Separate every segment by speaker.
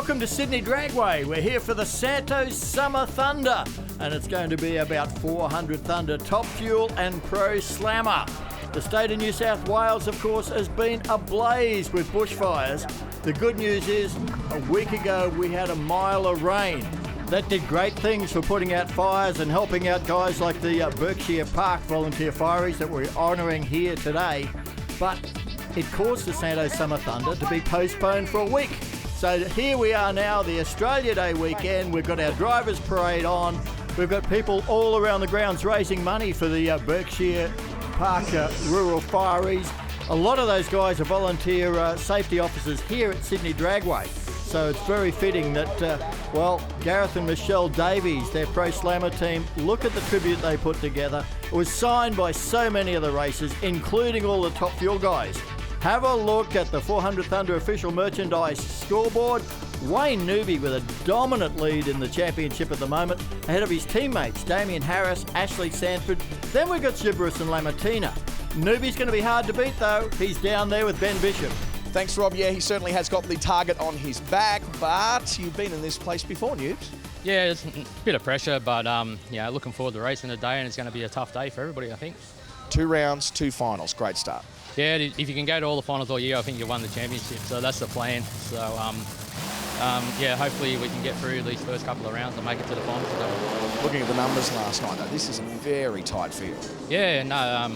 Speaker 1: Welcome to Sydney Dragway. We're here for the Santos Summer Thunder, and it's going to be about 400 Thunder Top Fuel and Pro Slammer. The state of New South Wales, of course, has been ablaze with bushfires. The good news is, a week ago we had a mile of rain. That did great things for putting out fires and helping out guys like the Berkshire Park volunteer fireys that we're honouring here today. But it caused the Santos Summer Thunder to be postponed for a week. So here we are now, the Australia Day weekend. We've got our drivers' parade on. We've got people all around the grounds raising money for the Berkshire Park rural fireys. A lot of those guys are volunteer safety officers here at Sydney Dragway. So it's very fitting that, Gareth and Michelle Davies, their Pro Slammer team, look at the tribute they put together. It was signed by so many of the racers, including all the top fuel guys. Have a look at the 400 Thunder official merchandise scoreboard. Wayne Newby with a dominant lead in the championship at the moment, ahead of his teammates Damien Harris, Ashley Sanford. Then we've got Gibrus and Lamartina. Newby's going to be hard to beat though. He's down there with Ben Bishop.
Speaker 2: Thanks, Rob. Yeah, he certainly has got the target on his back, but you've been in this place before, Newbs.
Speaker 3: Yeah, it's a bit of pressure, but looking forward to racing today, and it's going to be a tough day for everybody, I think.
Speaker 2: 2 rounds, 2 finals. Great start.
Speaker 3: Yeah, if you can go to all the finals all year, I think you've won the championship, so that's the plan. So, hopefully we can get through these first couple of rounds and make it to the finals today.
Speaker 2: Looking at the numbers last night, though, this is a very tight field.
Speaker 3: Yeah, no,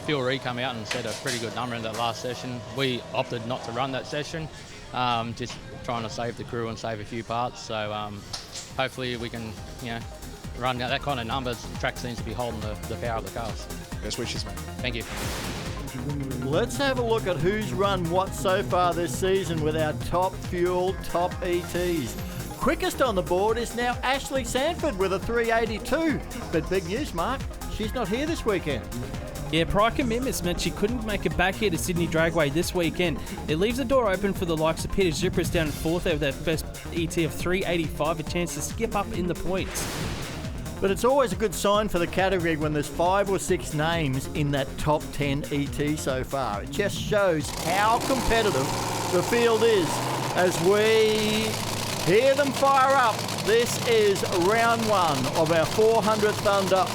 Speaker 3: Phil Reid came out and set a pretty good number in that last session. We opted not to run that session, just trying to save the crew and save a few parts. So hopefully we can, run that kind of numbers. The track seems to be holding the power of the cars.
Speaker 2: Best wishes, mate.
Speaker 3: Thank you.
Speaker 1: Let's have a look at who's run what so far this season with our top fuel, top ETs. Quickest on the board is now Ashley Sanford with a 382. But big news, Mark, she's not here this weekend.
Speaker 4: Yeah, prior commitments meant she couldn't make it back here to Sydney Dragway this weekend. It leaves the door open for the likes of Peter Zippers down in 4th with their best ET of 385, a chance to skip up in the points.
Speaker 1: But it's always a good sign for the category when there's 5 or 6 names in that top 10 ET so far. It just shows how competitive the field is as we hear them fire up. This is round 1 of our 400 Thunder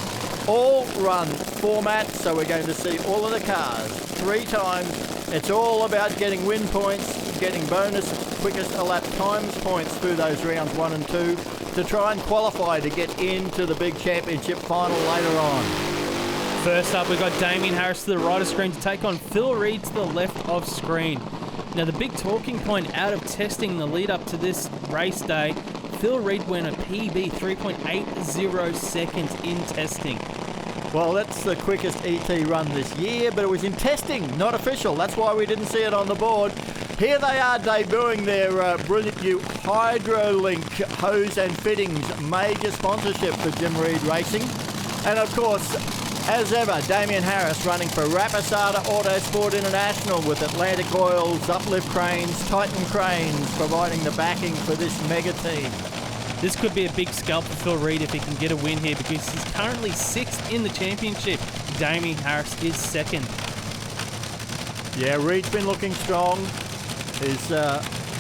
Speaker 1: all-run format, so we're going to see all of the cars 3 times. It's all about getting win points, getting bonus quickest lap times points through those rounds 1 and 2 to try and qualify to get into the big championship final later on.
Speaker 4: First up, we've got Damien Harris to the right of screen to take on Phil Reid to the left of screen. Now, the big talking point out of testing the lead up to this race day, Phil Reid went a PB 3.80 seconds in testing.
Speaker 1: Well, that's the quickest ET run this year, but it was in testing, not official. That's why we didn't see it on the board. Here they are debuting their brilliant new HydroLink hose and fittings major sponsorship for Jim Reed Racing. And of course, as ever, Damien Harris running for Rapisada Autosport International with Atlantic Oils, Uplift Cranes, Titan Cranes providing the backing for this mega team.
Speaker 4: This could be a big scalp for Phil Reid if he can get a win here because he's currently 6th in the championship. Damien Harris is 2nd.
Speaker 1: Yeah, Reid's been looking strong. His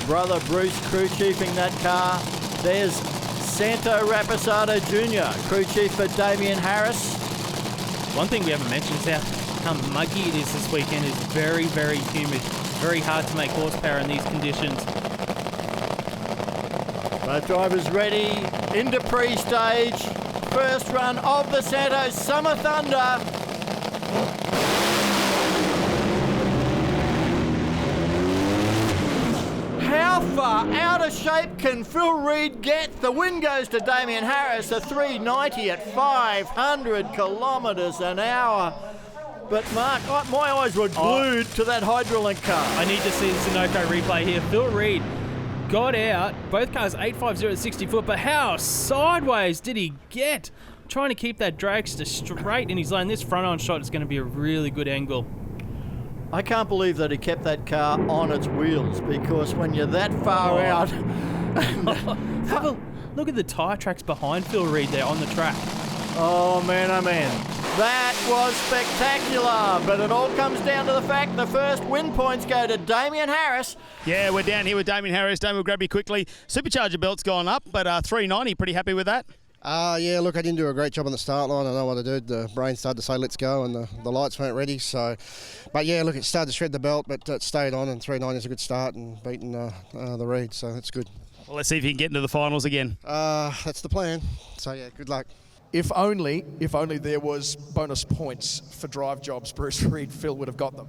Speaker 1: brother Bruce crew chiefing that car. There's Santo Rapisada Jr., crew chief for Damien Harris.
Speaker 4: One thing we haven't mentioned is how muggy it is this weekend. It's very, very humid. Very hard to make horsepower in these conditions.
Speaker 1: Both drivers ready into pre-stage. First run of the Santos Summer Thunder. How far out of shape can Phil Reid get? The win goes to Damien Harris, a 390 at 500 kilometres an hour. But Mark, my eyes were glued to that HydroLink car.
Speaker 4: I need to see the Sunoco replay here. Phil Reid got out, both cars 850 at 60 foot, but how sideways did he get? Trying to keep that dragster straight in his lane. This front-on shot is going to be a really good angle.
Speaker 1: I can't believe that he kept that car on its wheels because when you're that far out...
Speaker 4: Have a look at the tyre tracks behind Phil Reid there on the track.
Speaker 1: Oh man, that was spectacular, but it all comes down to the fact the first win points go to Damien Harris.
Speaker 5: Yeah, we're down here with Damien Harris. Damien will grab you quickly. Supercharger belt's gone up, but 390, pretty happy with that?
Speaker 6: Yeah, look, I didn't do a great job on the start line. I know what I did. The brain started to say, let's go, and the lights weren't ready. So, but yeah, look, it started to shred the belt, but it stayed on, and 390 is a good start and beating the Reed, so that's good.
Speaker 5: Well, let's see if you can get into the finals again.
Speaker 6: That's the plan. So, yeah, good luck.
Speaker 2: If only there was bonus points for drive jobs, Bruce Reed, Phil would have got them.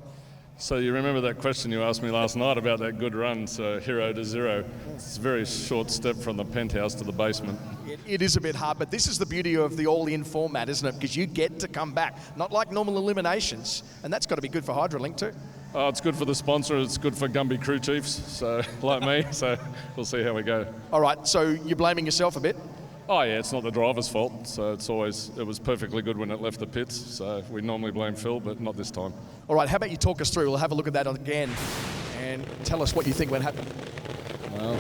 Speaker 7: So you remember that question you asked me last night about that good run, so hero to zero. It's a very short step from the penthouse to the basement.
Speaker 2: It is a bit hard, but this is the beauty of the all-in format, isn't it? Because you get to come back, not like normal eliminations, and that's got to be good for Hydrolink too.
Speaker 7: It's good for the sponsor, it's good for Gumby crew chiefs, so like me, so we'll see how we go.
Speaker 2: All right, so you're blaming yourself a bit?
Speaker 7: Oh yeah, it's not the driver's fault, so it was perfectly good when it left the pits, so we normally blame Phil, but not this time.
Speaker 2: All right, how about you talk us through, we'll have a look at that again, and tell us what you think went happen.
Speaker 7: Well,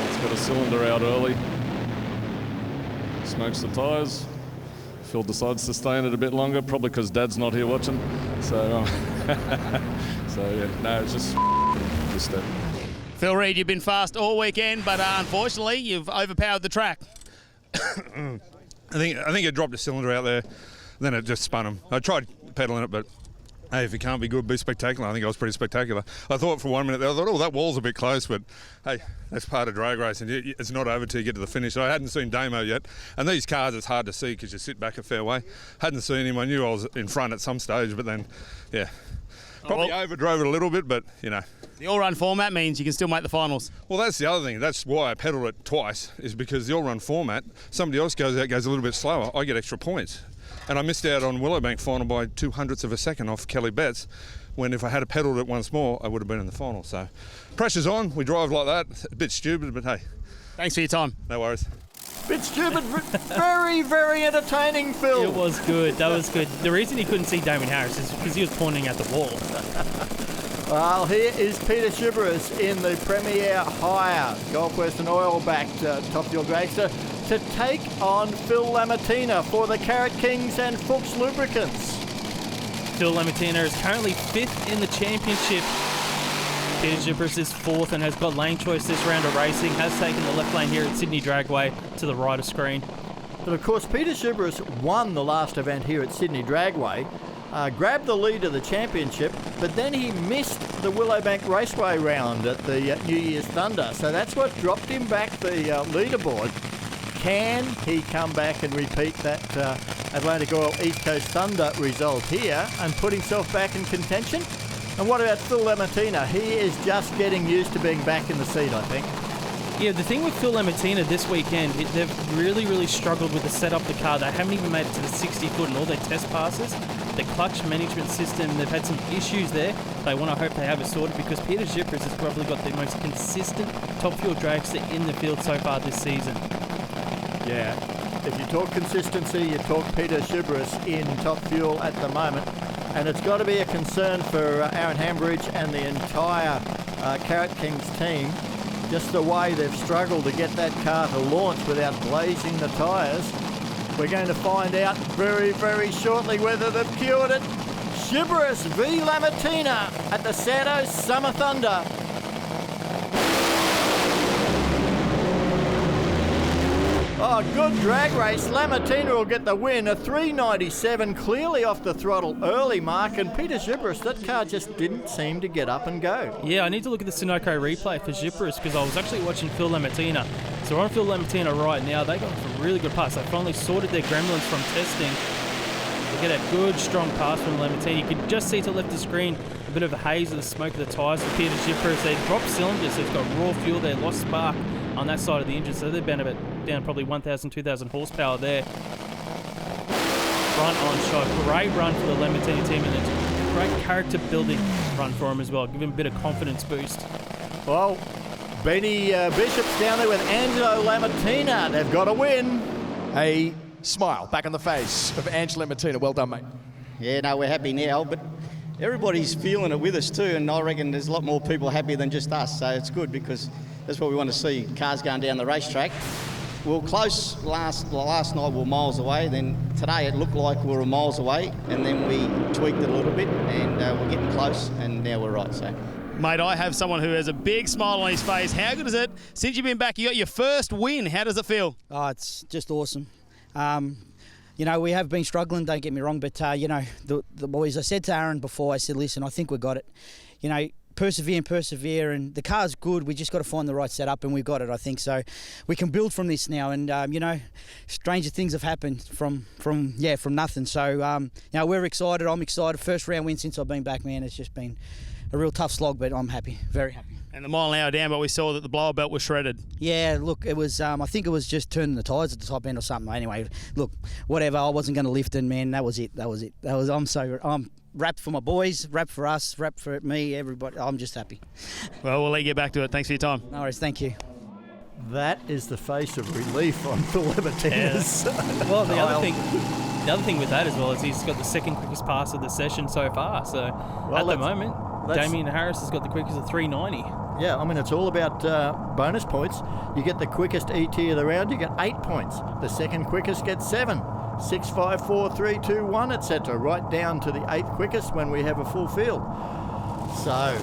Speaker 7: it's got a cylinder out early, smokes the tyres, Phil decides to stay in it a bit longer, probably because Dad's not here watching, so yeah, no, it's just a step.
Speaker 5: Phil Reed, you've been fast all weekend, but unfortunately, you've overpowered the track.
Speaker 8: I think it dropped a cylinder out there, then it just spun him. I tried pedaling it, but hey, if it can't be good, be spectacular. I think I was pretty spectacular. I thought for 1 minute there, I thought, oh, that wall's a bit close, but hey, that's part of drag racing. It's not over till you get to the finish. I hadn't seen Damo yet, and these cars, it's hard to see because you sit back a fair way. Hadn't seen him. I knew I was in front at some stage, but then, yeah. Probably overdrove it a little bit, but, you know.
Speaker 5: The all-run format means you can still make the finals.
Speaker 8: Well, that's the other thing. That's why I pedalled it twice, is because the all-run format, somebody else goes out, goes a little bit slower, I get extra points. And I missed out on Willowbank final by 0.02 of a second off Kelly Betts, when if I had pedalled it once more, I would have been in the final. So, pressure's on. We drive like that. A bit stupid, but hey.
Speaker 5: Thanks for your time.
Speaker 8: No worries.
Speaker 1: Bit stupid, very, very entertaining, Phil.
Speaker 4: It was good. That was good. The reason he couldn't see Damien Harris is because he was pointing at the wall.
Speaker 1: Well, here is Peter Schiberus in the Premier Hire Gold Western Oil-backed Top Fuel Dragster to take on Phil Lamartina for the Carrot Kings and Fuchs Lubricants.
Speaker 4: Phil Lamartina is currently 5th in the championship. Peter Schiberus is 4th and has got lane choice this round of racing, has taken the left lane here at Sydney Dragway to the right of screen.
Speaker 1: But of course, Peter Schiberus won the last event here at Sydney Dragway, grabbed the lead of the championship, but then he missed the Willowbank Raceway round at the New Year's Thunder. So that's what dropped him back the leaderboard. Can he come back and repeat that Atlantic Oil East Coast Thunder result here and put himself back in contention? And what about Phil Lamartina? He is just getting used to being back in the seat, I think.
Speaker 4: Yeah, the thing with Phil Lamartina this weekend, they've really struggled with the set up the car. They haven't even made it to the 60 foot in all their test passes. The clutch management system, they've had some issues there. They want to hope they have it sorted because Peter Schiberus has probably got the most consistent Top Fuel dragster in the field so far this season.
Speaker 1: Yeah, if you talk consistency, you talk Peter Schiberus in Top Fuel at the moment. And it's got to be a concern for Aaron Hambridge and the entire Carrot Kings team, just the way they've struggled to get that car to launch without blazing the tyres. We're going to find out very, very shortly whether they've cured it. Schiberus v Lamartina at the Santos Summer Thunder. Oh, good drag race. Lamartina will get the win. A 397, clearly off the throttle early mark. And Peter Schiberus, that car just didn't seem to get up and go.
Speaker 4: Yeah, I need to look at the Sunoco replay for Schiberus because I was actually watching Phil Lamartina. So we're on Phil Lamartina right now. They got some really good pass. They finally sorted their gremlins from testing. They get a good, strong pass from Lamartina. You could just see to left the screen a bit of a haze of the smoke of the tyres for Peter Schiberus. They dropped cylinders, so it's got raw fuel there, lost spark on that side of the engine, so they've been down probably 1,000, 2,000 horsepower there. Front on shot, great run for the Lamartina team, and it's a great character building run for him as well. Give him a bit of confidence boost.
Speaker 1: Well, Benny Bishop's down there with Angelo Lamartina. They've got a win.
Speaker 2: A smile back on the face of Angelo Lamartina. Well done, mate.
Speaker 9: Yeah, no, we're happy now, but everybody's feeling it with us too, and I reckon there's a lot more people happy than just us, so it's good because that's what we want to see, cars going down the racetrack. we were close last night. We were miles away. Then today it looked like we were miles away, and then we tweaked it a little bit, and we're getting close, and now we're right. So.
Speaker 5: Mate, I have someone who has a big smile on his face. How good is it? Since you've been back, you got your first win. How does it feel?
Speaker 10: Oh, it's just awesome. You know, we have been struggling, don't get me wrong, but, you know, the boys, I said to Aaron before, I said, listen, I think we got it. You know, persevere, and the car's good. We just got to find the right setup, and we've got it, I think. So we can build from this now, and, you know, stranger things have happened from nothing. So, you know, we're excited. I'm excited. First round win since I've been back, man. It's just been a real tough slog, but I'm happy, very happy.
Speaker 5: And the mile an hour down, but we saw that the blower belt was shredded.
Speaker 10: Yeah, look, it was. I think it was just turning the tyres at the top end or something. Anyway, look, whatever. I wasn't going to lift it, man. That was it. I'm wrapped for my boys, wrapped for us, wrapped for me, everybody. I'm just happy.
Speaker 5: Well, we'll let you get back to it. Thanks for your time.
Speaker 10: No worries. Thank you.
Speaker 1: That is the face of relief on Phil Libertina's.
Speaker 4: Well, the other thing with that as well is he's got the second quickest pass of the session so far. So at the moment, Damien Harris has got the quickest of 390.
Speaker 1: Yeah, I mean, it's all about bonus points. You get the quickest ET of the round, you get 8 points. The second quickest gets 7. 6, 5, 4, 3, 2, 1, etc. Right down to the 8th quickest when we have a full field. So,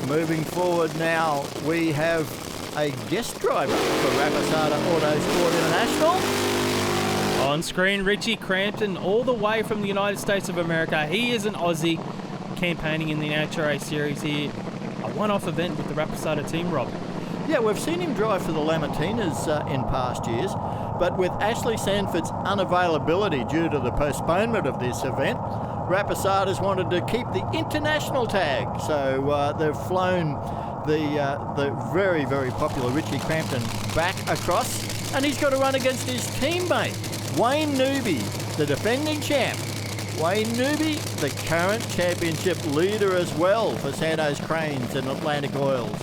Speaker 1: moving forward now, we have a guest driver for Rapasada Autosport International.
Speaker 4: On screen, Richie Crampton, all the way from the United States of America. He is an Aussie campaigning in the NHRA Series here. A one-off event with the Rapasada team, Rob.
Speaker 1: Yeah, we've seen him drive for the Lamatinas in past years, but with Ashley Sanford's unavailability due to the postponement of this event, Rapasada's wanted to keep the international tag, so they've flown the very, very popular Richie Crampton back across, and he's got to run against his teammate, Wayne Newby, the defending champ. Wayne Newby, the current championship leader as well for Santos Cranes and Atlantic Oils.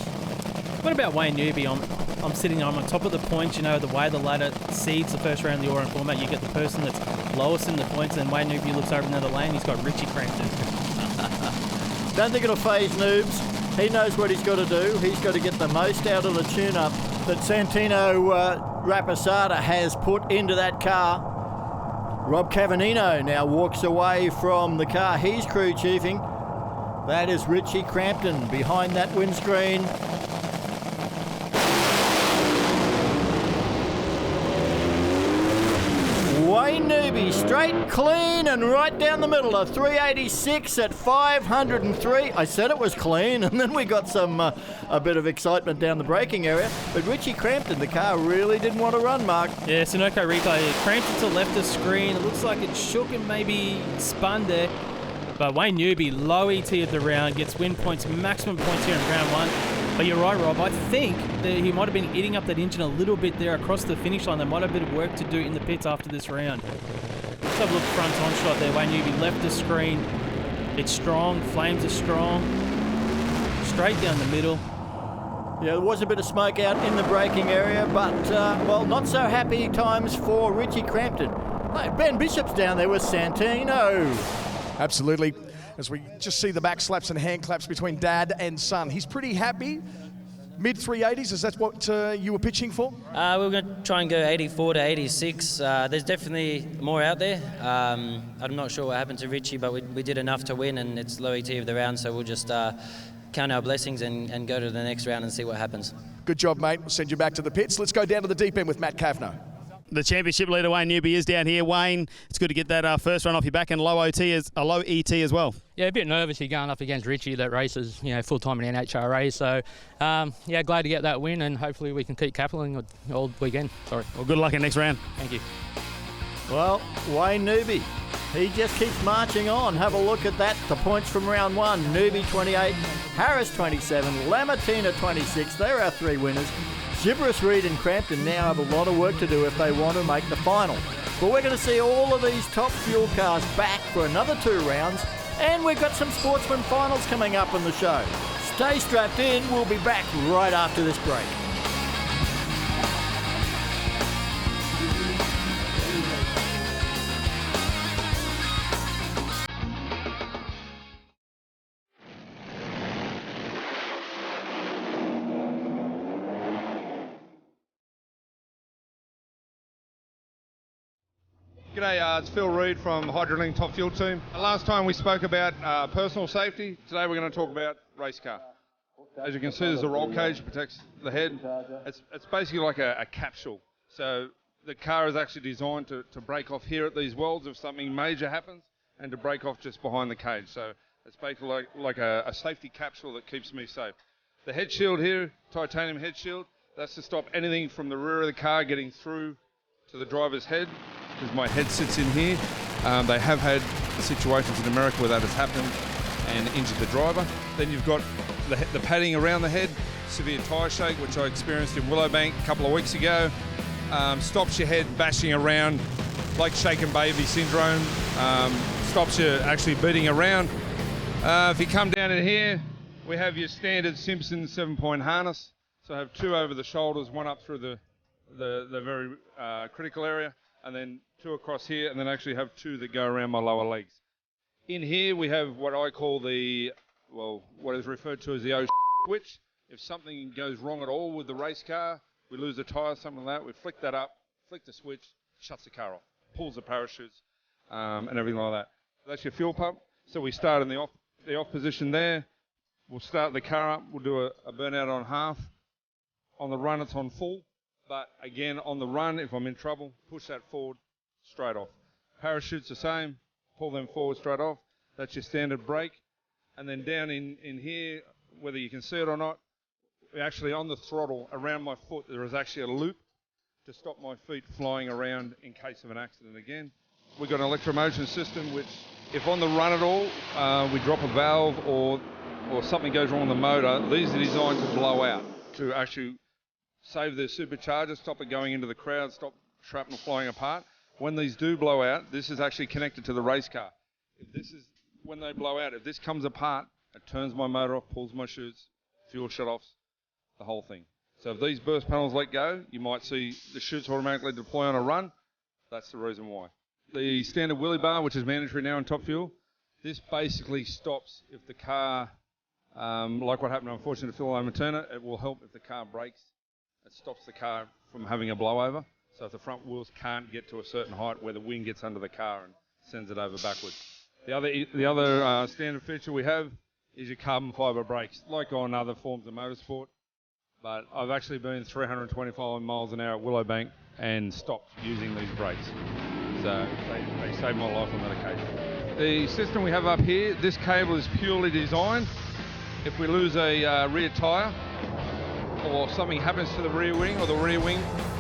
Speaker 4: What about Wayne Newby? I'm sitting on top of the points, you know, the way the ladder seeds the first round of the Oran format. You get the person that's lowest in the points, and Wayne Newby looks over another lane. He's got Richie Crampton.
Speaker 1: Don't think it'll phase Noobs. He knows what he's got to do. He's got to get the most out of the tune-up that Santino Rapasada has put into that car. Rob Cavannino now walks away from the car he's crew chiefing. That is Richie Crampton behind that windscreen. Wayne Newby, straight, clean, and right down the middle. A 386 at 503. I said it was clean, and then we got some a bit of excitement down the braking area. But Richie Crampton, the car really didn't want to run, Mark.
Speaker 4: Yeah, Sunoco replay. Crampton to left of screen. It looks like it shook and maybe spun there. But Wayne Newby, low ET of the round, gets win points, maximum points here in round 1. But you're right, Rob. I think that he might have been eating up that engine a little bit there across the finish line. There might have a bit of work to do in the pits after this round. Let's have a look front on shot there. Wayne Newby left the screen. It's strong. Flames are strong. Straight down the middle.
Speaker 1: Yeah, there was a bit of smoke out in the braking area, but, well, not so happy times for Richie Crampton. Hey, Ben Bishop's down there with Santino.
Speaker 2: Absolutely. As we just see the back slaps and hand claps between dad and son. He's pretty happy. Mid 380s, is that what you were pitching for?
Speaker 11: We're going to try and go 84 to 86. There's definitely more out there. I'm not sure what happened to Richie, but we did enough to win, and it's low ET of the round, so we'll just count our blessings and go to the next round and see what happens.
Speaker 2: Good job, mate. We'll send you back to the pits. Let's go down to the deep end with Matt Kavno.
Speaker 5: The championship leader, Wayne Newby, is down here. Wayne, it's good to get that first run off your back and low ET as well.
Speaker 3: Yeah, a bit nervous here going up against Richie that races, full-time in NHRA. So, glad to get that win, and hopefully we can keep capitalising all weekend. Sorry.
Speaker 5: Well, good luck in next round.
Speaker 3: Thank you.
Speaker 1: Well, Wayne Newby, he just keeps marching on. Have a look at that. The points from round 1. Newby 28, Harris 27, Lamatina 26. They're our 3 winners. Gibberus, Reed and Crampton now have a lot of work to do if they want to make the final. But we're going to see all of these top fuel cars back for another 2 rounds, and we've got some sportsman finals coming up on the show. Stay strapped in. We'll be back right after this break.
Speaker 8: G'day, it's Phil Reid from Hydroling Top Fuel Team. Last time we spoke about personal safety. Today we're going to talk about race car. As you can see, there's a roll cage that protects the head. It's basically like a capsule. So the car is actually designed to break off here at these welds if something major happens, and to break off just behind the cage. So it's basically like a safety capsule that keeps me safe. The head shield here, titanium head shield, that's to stop anything from the rear of the car getting through to the driver's head, because my head sits in here. They have had situations in America where that has happened and injured the driver. Then you've got the padding around the head, severe tyre shake, which I experienced in Willowbank a couple of weeks ago. Stops your head bashing around like shaken baby syndrome. Stops you actually beating around. If you come down in here, we have your standard Simpson 7-point harness. So I have 2 over the shoulders, 1 up through the very critical area, and then 2 across here, and then actually have 2 that go around my lower legs. In here we have what I call what is referred to as the switch. If something goes wrong at all with the race car, we lose a tyre, something like that, we flick that up, flick the switch, shuts the car off, pulls the parachutes, and everything like that. That's your fuel pump. So we start in the off position there. We'll start the car up, we'll do a burnout on half. On the run, it's on full. But again, on the run, if I'm in trouble, push that forward, straight off. Parachutes the same, pull them forward, straight off. That's your standard brake. And then down in here, whether you can see it or not, actually on the throttle, around my foot, there is actually a loop to stop my feet flying around in case of an accident again. We've got an electromotion system, which if on the run at all, we drop a valve or something goes wrong with the motor, these are designed to blow out, to actually save the supercharger, stop it going into the crowd, stop shrapnel flying apart. When these do blow out, this is actually connected to the race car. When they blow out, if this comes apart, it turns my motor off, pulls my chutes, fuel shut-offs, the whole thing. So if these burst panels let go, you might see the chutes automatically deploy on a run. That's the reason why. The standard wheelie bar, which is mandatory now in Top Fuel, this basically stops if the car, like what happened unfortunately to Phil Lamattina, it will help if the car brakes. It stops the car from having a blowover. So if the front wheels can't get to a certain height where the wing gets under the car and sends it over backwards. The other standard feature we have is your carbon fibre brakes, like on other forms of motorsport. But I've actually been 325 miles an hour at Willowbank and stopped using these brakes. So they saved my life on that occasion. The system we have up here, this cable is purely designed. If we lose a rear tyre or something happens to the rear wing or the rear wing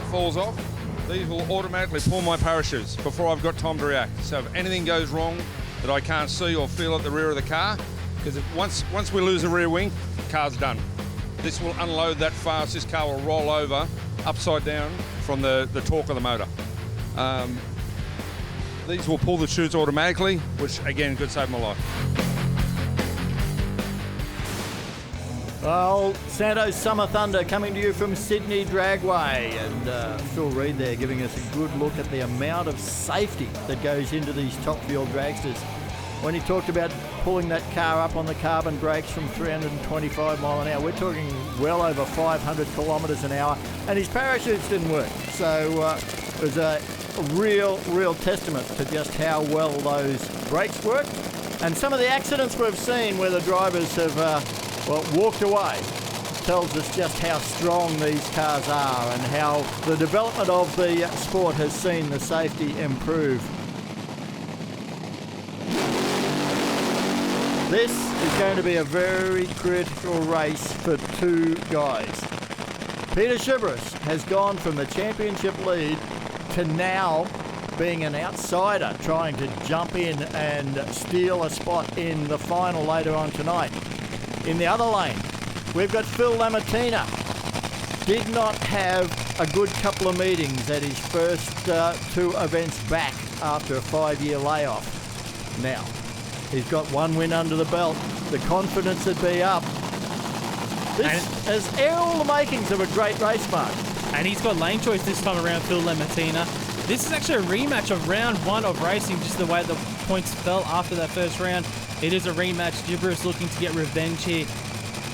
Speaker 8: falls off, these will automatically pull my parachutes before I've got time to react. So if anything goes wrong that I can't see or feel at the rear of the car, because once we lose the rear wing, the car's done. This will unload that fast, this car will roll over upside down from the torque of the motor. These will pull the chutes automatically, which again could save my life.
Speaker 1: Well, Santos Summer Thunder coming to you from Sydney Dragway, and Phil Reid there giving us a good look at the amount of safety that goes into these Top Fuel dragsters. When he talked about pulling that car up on the carbon brakes from 325 mile an hour, we're talking well over 500 kilometres an hour, and his parachutes didn't work. So it was a real testament to just how well those brakes work. And some of the accidents we've seen where the drivers have walked away tells us just how strong these cars are and how the development of the sport has seen the safety improve. This is going to be a very critical race for 2 guys. Peter Chibris has gone from the championship lead to now being an outsider, trying to jump in and steal a spot in the final later on tonight. In the other lane, we've got Phil Lamattina. Did not have a good couple of meetings at his first 2 events back after a 5-year layoff. Now, he's got 1 win under the belt. The confidence would be up. This has all the makings of a great race, Mark.
Speaker 4: And he's got lane choice this time around, Phil Lamattina. This is actually a rematch of round 1 of racing, just the way the points fell after that first round. It is a rematch. Gibber looking to get revenge here.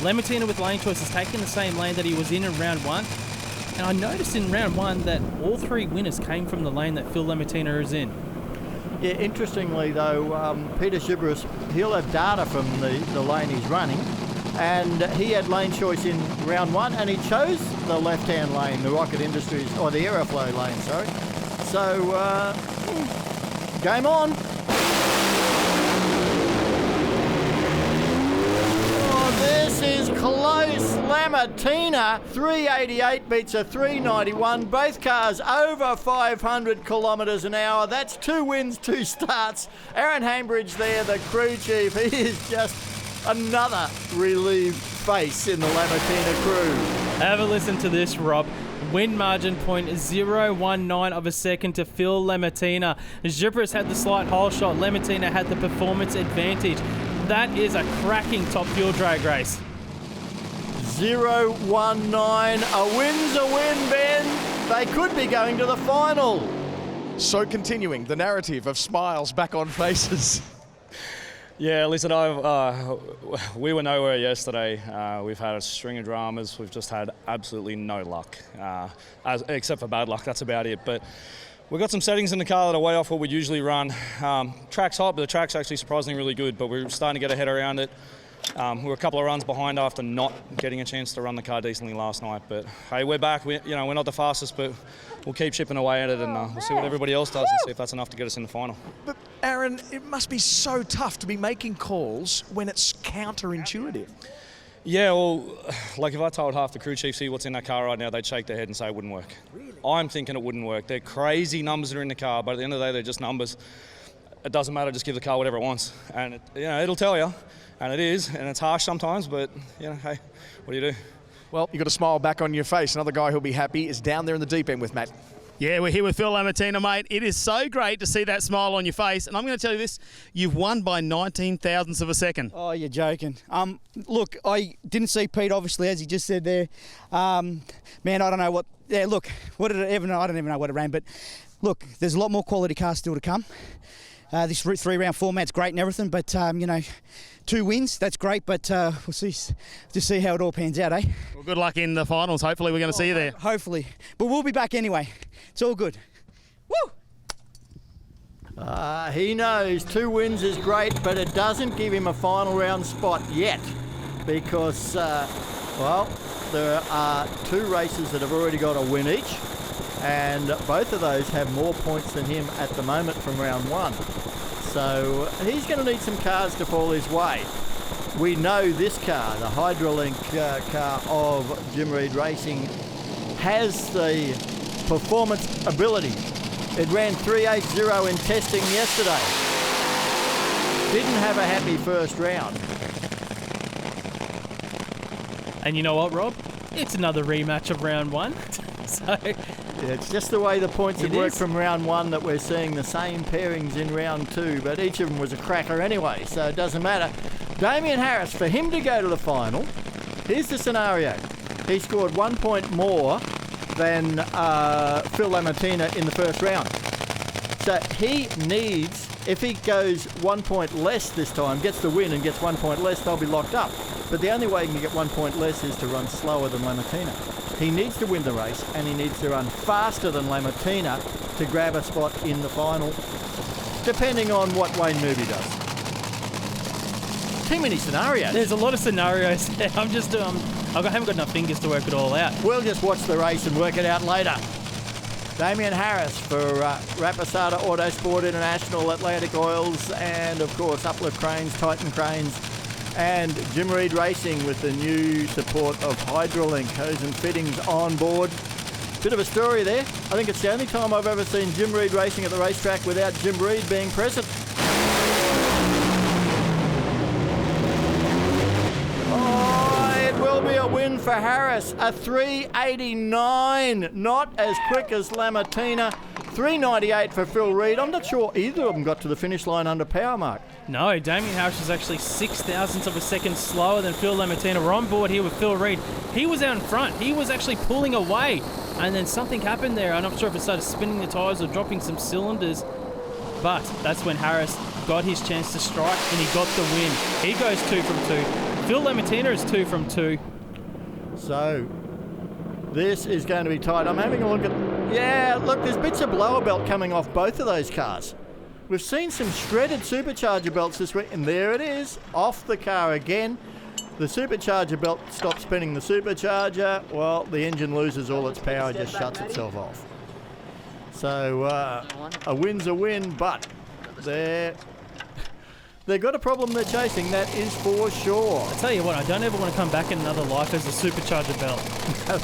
Speaker 4: Lamattina with lane choice has taken the same lane that he was in round 1. And I noticed in round 1 that all 3 winners came from the lane that Phil Lamattina is in.
Speaker 1: Yeah, interestingly though, Peter Shibris, he'll have data from the lane he's running, and he had lane choice in round 1, and he chose the left-hand lane, the Rocket Industries, or the Aeroflow lane, sorry. So, game on. Oh, this is close. Lamartina, 388 beats a 391. Both cars over 500 kilometres an hour. That's 2 wins, 2 starts. Aaron Hambridge there, the crew chief. He is just another relieved face in the Lamartina crew.
Speaker 4: Have a listen to this, Rob. Win margin point 0.019 of a second to Phil Lamartina. Zipris had the slight hole shot. Lamartina had the performance advantage. That is a cracking Top Fuel drag race.
Speaker 1: 0.19. A win's a win, Ben. They could be going to the final.
Speaker 2: So continuing the narrative of smiles back on faces.
Speaker 12: Yeah, listen, we were nowhere yesterday. We've had a string of dramas. We've just had absolutely no luck, except for bad luck. That's about it. But we've got some settings in the car that are way off what we usually run. Track's hot, but the track's actually surprisingly really good. But we're starting to get a head around it. We're a couple of runs behind after not getting a chance to run the car decently last night. But hey, we're back. We're not the fastest, but we'll keep chipping away at it, and we'll see what everybody else does and see if that's enough to get us in the final.
Speaker 2: But Aaron, it must be so tough to be making calls when it's counterintuitive.
Speaker 12: Yeah, well, like if I told half the crew chief see what's in that car right now, they'd shake their head and say it wouldn't work. Really? I'm thinking it wouldn't work. They're crazy numbers that are in the car, but at the end of the day, they're just numbers. It doesn't matter, just give the car whatever it wants. And it'll tell you, and it is, and it's harsh sometimes, but hey, what do you do?
Speaker 2: Well, you've got a smile back on your face. Another guy who'll be happy is down there in the deep end with Matt.
Speaker 5: Yeah, we're here with Phil Lamartina, mate. It is so great to see that smile on your face. And I'm going to tell you this, you've won by 19 thousandths of a second.
Speaker 10: Oh, you're joking. Look, I didn't see Pete, obviously, as he just said there. Man, I don't know what... Yeah, look, what did it even... I don't even know what it ran, but look, there's a lot more quality cars still to come. This 3-round format's great and everything, but, 2 wins, that's great, but we'll see how it all pans out, eh?
Speaker 5: Well, good luck in the finals. Hopefully we're going to see you there.
Speaker 10: Hopefully. But we'll be back anyway. It's all good. Woo!
Speaker 1: He knows 2 wins is great, but it doesn't give him a final round spot yet because, there are 2 races that have already got a win each, and both of those have more points than him at the moment from round 1. So he's going to need some cars to fall his way. We know this car, the Hydrolink car of Jim Reed Racing, has the performance ability. It ran 3.80 in testing yesterday. Didn't have a happy first round.
Speaker 4: And you know what, Rob? It's another rematch of round 1. So
Speaker 1: it's just the way the points have worked from round 1 that we're seeing the same pairings in round 2, but each of them was a cracker anyway, so it doesn't matter. Damien Harris, for him to go to the final, here's the scenario. He scored 1 point more than Phil Lamartina in the first round. So he needs, if he goes 1 point less this time, gets the win and gets 1 point less, they'll be locked up. But the only way he can get 1 point less is to run slower than Lamartina. He needs to win the race, and he needs to run faster than Lamartina to grab a spot in the final, depending on what Wayne Newby does. Too many scenarios.
Speaker 4: There's a lot of scenarios. I haven't got enough fingers to work it all out.
Speaker 1: We'll just watch the race and work it out later. Damien Harris for Rapasada Autosport International, Atlantic Oils, and of course Uplift Cranes, Titan Cranes, and Jim Reed Racing with the new support of Hydrolink hose and fittings on board. Bit of a story there. I think it's the only time I've ever seen Jim Reed Racing at the racetrack without Jim Reed being present. Oh, it will be a win for Harris. A 3.89, not as quick as Lamartina. 3.98 for Phil Reed. I'm not sure either of them got to the finish line under power mark.
Speaker 4: No, Damien Harris is actually 6 thousandths of a second slower than Phil Lamartina. We're on board here with Phil Reed. He was out in front. He was actually pulling away. And then something happened there. I'm not sure if it started spinning the tyres or dropping some cylinders. But that's when Harris got his chance to strike and he got the win. He goes 2 from 2. Phil Lamartina is 2 from 2.
Speaker 1: So this is going to be tight. I'm having a look at... Yeah, look, there's bits of blower belt coming off both of those cars. We've seen some shredded supercharger belts this week, and there it is, off the car again. The supercharger belt stops spinning the supercharger. Well, the engine loses all its power, just shuts itself off. So a win's a win, but they've got a problem they're chasing, that is for sure.
Speaker 4: I tell you what, I don't ever want to come back in another life as a supercharger belt.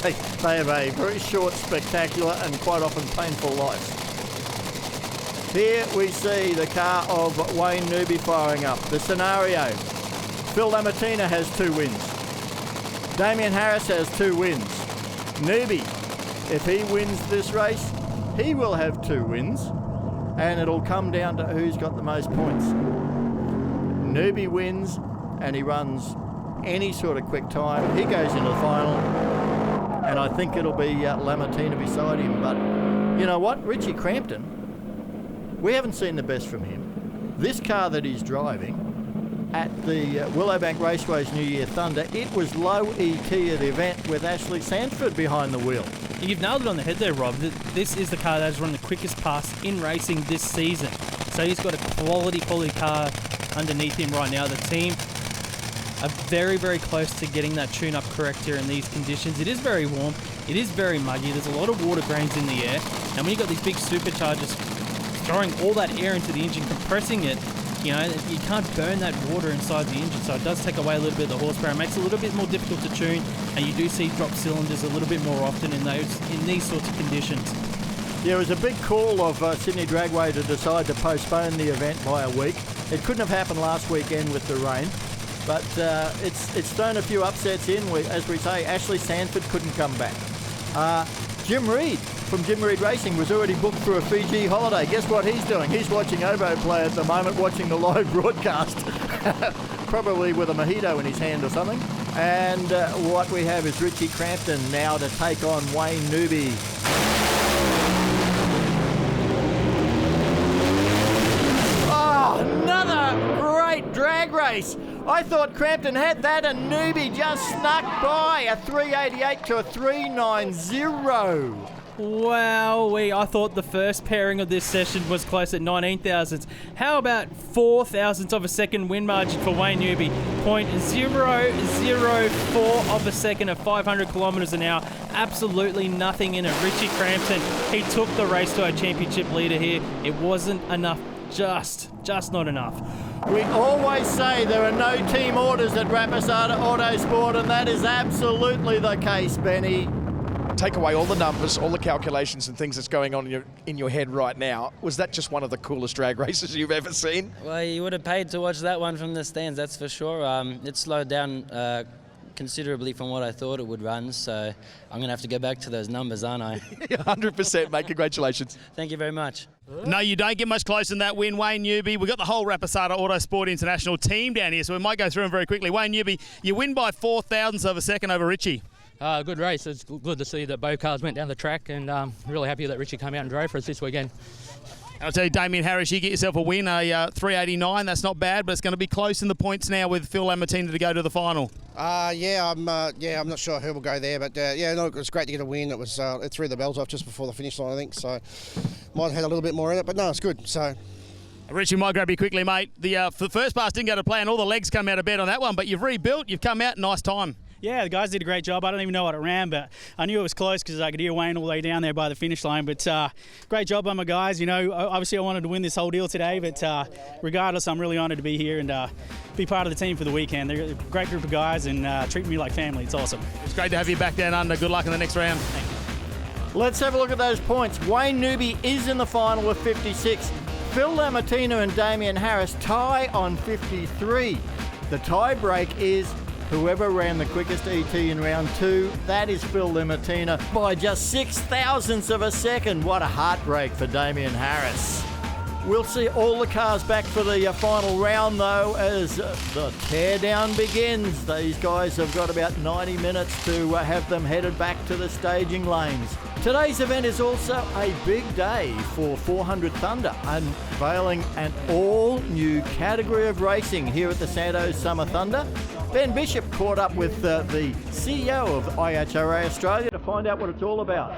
Speaker 1: They have a very short, spectacular, and quite often painful life. Here we see the car of Wayne Newby firing up. The scenario: Phil Lamartina has 2 wins. Damien Harris has 2 wins. Newby, if he wins this race, he will have 2 wins, and it'll come down to who's got the most points. Newby wins, and he runs any sort of quick time. He goes into the final, and I think it'll be Lamartina beside him. But you know what? Richie Crampton, we haven't seen the best from him. This car that he's driving at the Willowbank Raceway's New Year Thunder, it was low ET at the event with Ashley Sanford behind the wheel.
Speaker 4: You've nailed it on the head there, Rob. This is the car that has run the quickest pass in racing this season. So he's got a quality car underneath him right now. The team are very, very close to getting that tune-up correct here in these conditions. It is very warm. It is very muggy. There's a lot of water grains in the air. And when you've got these big superchargers throwing all that air into the engine, compressing it, you know, you can't burn that water inside the engine, so it does take away a little bit of the horsepower. It makes it a little bit more difficult to tune, and you do see drop cylinders a little bit more often in these sorts of conditions.
Speaker 1: Yeah, it was a big call of Sydney Dragway to decide to postpone the event by a week. It couldn't have happened last weekend with the rain, but it's thrown a few upsets in. As we say, Ashley Sanford couldn't come back. Jim Reed from Jim Reed Racing was already booked for a Fiji holiday. Guess what he's doing? He's watching Oboe play at the moment, watching the live broadcast, probably with a mojito in his hand or something. And what we have is Richie Crampton now to take on Wayne Newby. Oh, another great drag race. I thought Crampton had that, and Newby just snuck by a 388 to a 390.
Speaker 4: Wow, I thought the first pairing of this session was close at 19 thousandths. How about 4 thousandths of a second win margin for Wayne Newby? 0.004 of a second at 500 kilometres an hour. Absolutely nothing in it. Richie Crampton, he took the race to our championship leader here. It wasn't enough, just not enough.
Speaker 1: We always say there are no team orders at Rapasada Autosport, and that is absolutely the case, Benny.
Speaker 2: Take away all the numbers, all the calculations and things that's going on in your head right now. Was that just one of the coolest drag races you've ever seen?
Speaker 11: Well, you would have paid to watch that one from the stands, that's for sure. It slowed down considerably from what I thought it would run, so I'm going to have to go back to those numbers, aren't I?
Speaker 2: 100%, mate. Congratulations.
Speaker 11: Thank you very much.
Speaker 5: No, you don't get much closer than that win, Wayne Newby. We've got the whole Rapasada Autosport International team down here, so we might go through them very quickly. Wayne Newby, you win by 4 thousandths of a second over Richie.
Speaker 3: Good race. It's good to see that both cars went down the track, and really happy that Richie came out and drove for us this weekend.
Speaker 5: I'll tell you, Damien Harris, you get yourself a win, a 389. That's not bad, but it's going to be close in the points now with Phil Lamartina to go to the final.
Speaker 6: I'm not sure who will go there, but it was great to get a win. It was it threw the bells off just before the finish line, I think, so might have had a little bit more in it, but no, it's good. So.
Speaker 5: Richie, might grab you quickly, mate. The first pass didn't go to plan. All the legs come out of bed on that one, but you've rebuilt. You've come out, nice time.
Speaker 13: Yeah, the guys did a great job. I don't even know what it ran, but I knew it was close because I could hear Wayne all the way down there by the finish line. But great job by my guys. You know, obviously I wanted to win this whole deal today, but regardless, I'm really honoured to be here and be part of the team for the weekend. They're a great group of guys and treat me like family. It's awesome.
Speaker 5: It's great to have you back down under. Good luck in the next round.
Speaker 1: Let's have a look at those points. Wayne Newby is in the final with 56. Phil Lamartina and Damien Harris tie on 53. The tie break is whoever ran the quickest ET in round 2, that is Phil Lamartina by just 6 thousandths of a second. What a heartbreak for Damien Harris. We'll see all the cars back for the final round, though, as the teardown begins. These guys have got about 90 minutes to have them headed back to the staging lanes. Today's event is also a big day for 400 Thunder, unveiling an all-new category of racing here at the Santos Summer Thunder. Ben Bishop caught up with the CEO of IHRA Australia to find out what it's all about.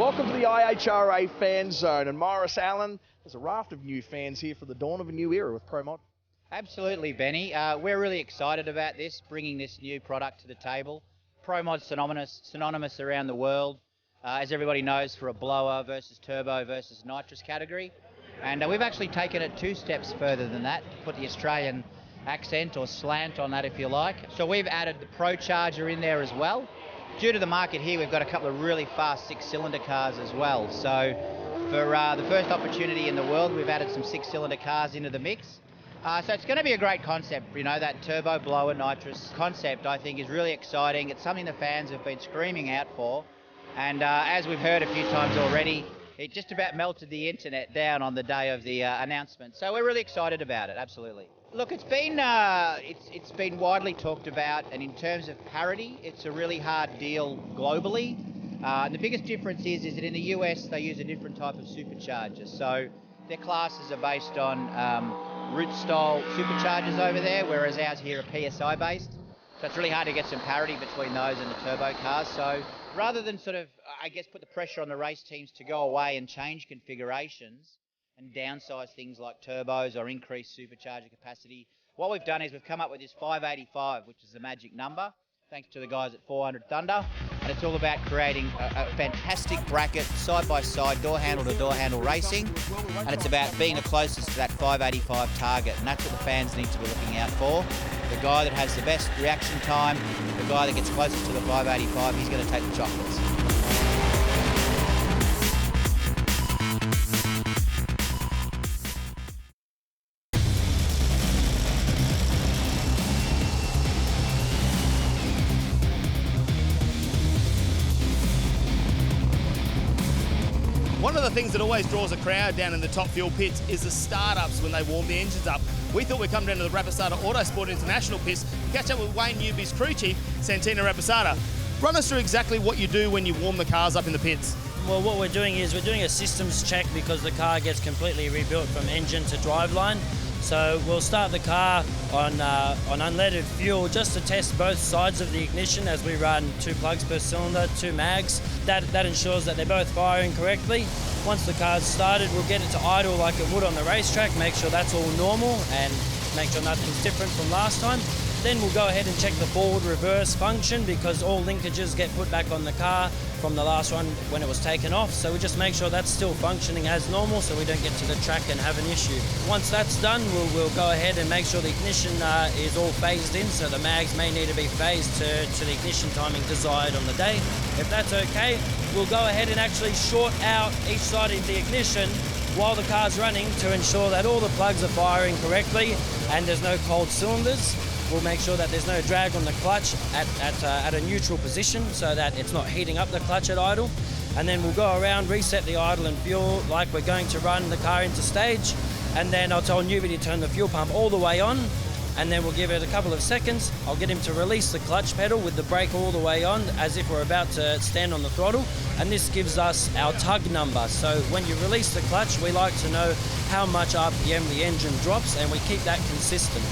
Speaker 2: Welcome to the IHRA Fan Zone. And Morris Allen, there's a raft of new fans here for the dawn of a new era with ProMod.
Speaker 14: Absolutely, Benny. We're really excited about this, bringing this new product to the table. ProMod's synonymous around the world, as everybody knows, for a blower versus turbo versus nitrous category. And we've actually taken it 2 steps further than that, to put the Australian accent or slant on that, if you like. So we've added the Pro Charger in there as well. Due to the market here, we've got a couple of really fast 6-cylinder cars as well. So for the first opportunity in the world, we've added some 6-cylinder cars into the mix. So it's going to be a great concept. You know, that turbo blower nitrous concept, I think, is really exciting. It's something the fans have been screaming out for. And as we've heard a few times already, it just about melted the internet down on the day of the announcement. So we're really excited about it, absolutely. Look, it's been widely talked about, and in terms of parity, it's a really hard deal globally. And the biggest difference is that in the US, they use a different type of supercharger. So their classes are based on root-style superchargers over there, whereas ours here are PSI based. So it's really hard to get some parity between those and the turbo cars. So rather than sort of, I guess, put the pressure on the race teams to go away and change configurations and downsize things like turbos or increase supercharger capacity, what we've done is we've come up with this 585, which is the magic number, thanks to the guys at 400 Thunder. And it's all about creating a fantastic bracket, side-by-side, door-handle to door-handle racing. And it's about being the closest to that 585 target. And that's what the fans need to be looking out for. The guy that has the best reaction time, the guy that gets closest to the 585, he's going to take the chocolates.
Speaker 5: One of the things that always draws a crowd down in the top fuel pits is the startups when they warm the engines up. We thought we'd come down to the Rapasada Autosport International pits to catch up with Wayne Newby's crew chief, Santina Rapasada. Run us through exactly what you do when you warm the cars up in the pits.
Speaker 11: Well, what we're doing is we're doing a systems check because the car gets completely rebuilt from engine to driveline. So we'll start the car on unleaded fuel just to test both sides of the ignition as we run 2 plugs per cylinder, 2 mags. That ensures that they're both firing correctly. Once the car's started, we'll get it to idle like it would on the racetrack, make sure that's all normal and make sure nothing's different from last time. Then we'll go ahead and check the forward reverse function because all linkages get put back on the car from the last one when it was taken off. So we just make sure that's still functioning as normal so we don't get to the track and have an issue. Once that's done, we'll go ahead and make sure the ignition is all phased in, so the mags may need to be phased to the ignition timing desired on the day. If that's okay, we'll go ahead and actually short out each side of the ignition while the car's running to ensure that all the plugs are firing correctly and there's no cold cylinders. We'll make sure that there's no drag on the clutch at a neutral position so that it's not heating up the clutch at idle. And then we'll go around, reset the idle and fuel like we're going to run the car into stage. And then I'll tell Newby to turn the fuel pump all the way on. And then we'll give it a couple of seconds. I'll get him to release the clutch pedal with the brake all the way on as if we're about to stand on the throttle. And this gives us our tug number. So when you release the clutch, we like to know how much RPM the engine drops and we keep that consistent.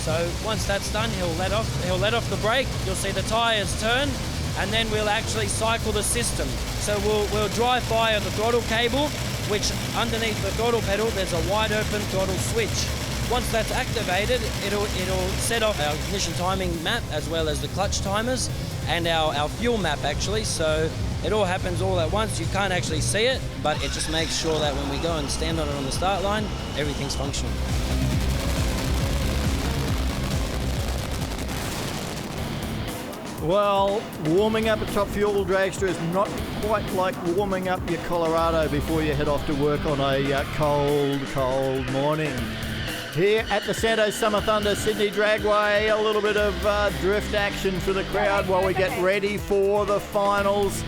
Speaker 11: So once that's done, he'll let off the brake, you'll see the tyres turn, and then we'll actually cycle the system. So we'll dry fire the throttle cable, which underneath the throttle pedal, there's a wide open throttle switch. Once that's activated, it'll set off our ignition timing map as well as the clutch timers and our fuel map actually. So it all happens all at once. You can't actually see it, but it just makes sure that when we go and stand on it on the start line, everything's functional.
Speaker 1: Well, warming up a top fuel dragster is not quite like warming up your Colorado before you head off to work on a cold morning. Here at the Santos Summer Thunder Sydney Dragway, a little bit of drift action for the crowd while we get ready for the finals.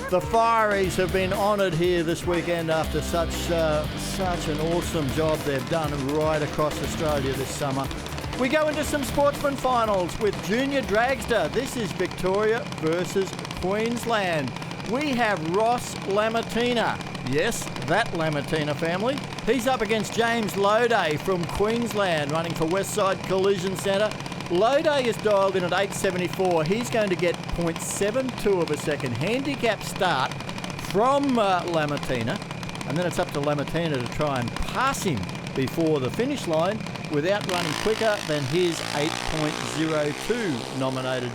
Speaker 1: The Fireys have been honoured here this weekend after such an awesome job they've done right across Australia this summer. We go into some sportsman finals with Junior Dragster. This is Victoria versus Queensland. We have Ross Lamatina. Yes, that Lamatina family. He's up against James Loday from Queensland, running for Westside Collision Centre. Loday is dialed in at 874. He's going to get 0.72 of a second. Handicap start, from Lamartina, and then it's up to Lamartina to try and pass him before the finish line without running quicker than his 8.02 nominated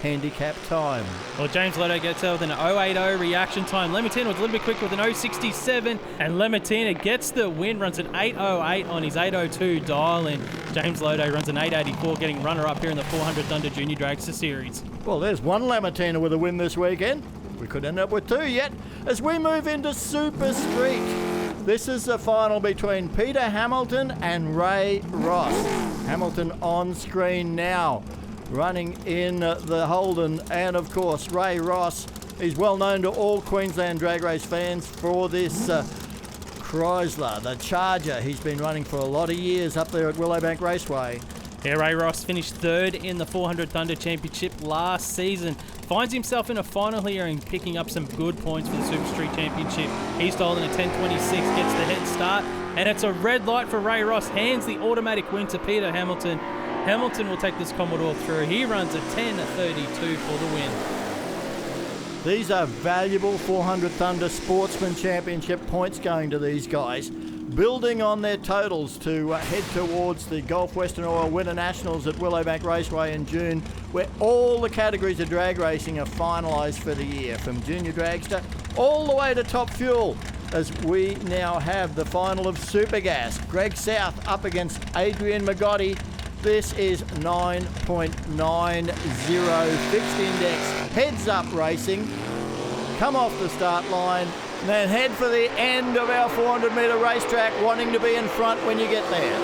Speaker 1: handicap time.
Speaker 4: Well, James Lotto gets out with an 0.80 reaction time. Lamartina was a little bit quicker with an 0.67, and Lamartina gets the win, runs an 8.08 on his 8.02 dial-in. James Lotto runs an 8.84, getting runner-up here in the 400 Thunder Junior Dragster Series.
Speaker 1: Well, there's one Lamartina with a win this weekend. We could end up with two yet. As we move into Super Street, this is the final between Peter Hamilton and Ray Ross. Hamilton on screen now, running in the Holden, and of course Ray Ross is well known to all Queensland drag race fans for this Chrysler, the Charger. He's been running for a lot of years up there at Willowbank Raceway.
Speaker 4: Yeah, Ray Ross finished third in the 400 Thunder Championship last season. Finds himself in a final here and picking up some good points for the Super Street Championship. He's stolen a 10.26, gets the head start, and it's a red light for Ray Ross. Hands the automatic win to Peter Hamilton. Hamilton will take this Commodore through. He runs a 10.32 for the win.
Speaker 1: These are valuable 400 Thunder Sportsman Championship points going to these guys, building on their totals to head towards the Gulf Western Oil Winter Nationals at Willowbank Raceway in June, where all the categories of drag racing are finalised for the year, from junior dragster all the way to top fuel, as we now have the final of Super Gas. Greg South up against Adrian Magotti. This is 9.90 fixed index, heads up racing. Come off the start line, and then head for the end of our 400 metre racetrack, wanting to be in front when you get there.